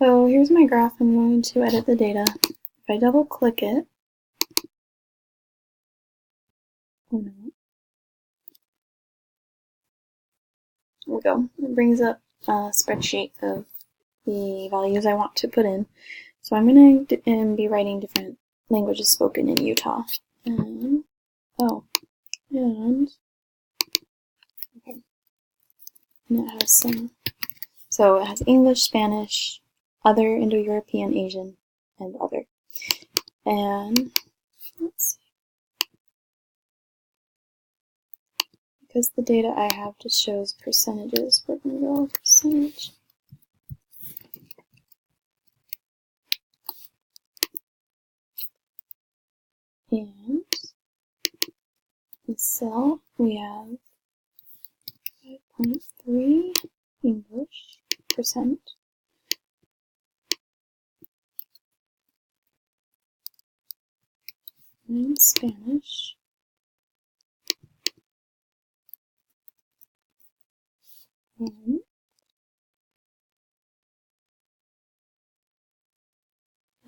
So here's my graph. I'm going to edit the data. If I double click it, oh no, there we go. It brings up a spreadsheet of the values I want to put in. So I'm going to be writing different languages spoken in Utah. And, and it has some, so it has English, Spanish, other, Indo-European, Asian, and other. And let's see. Because the data I have just shows percentages, we're going to go percentage. And in cell, we have 5.3 English percent. And Spanish. And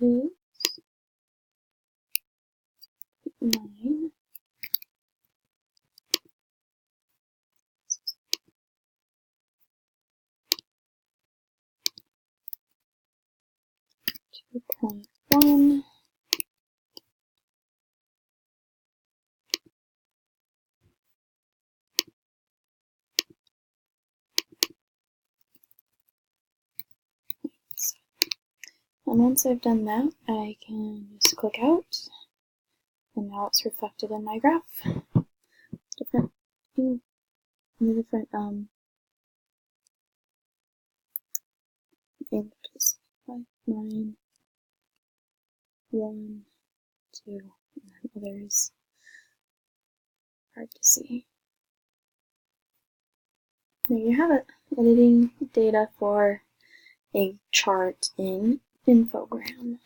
is 9. .1. And once I've done that, I can just click out, and now it's reflected in my graph. Different languages. 5, 9, 1, 2, and then others. Hard to see. There you have it, editing data for a chart in Infogram.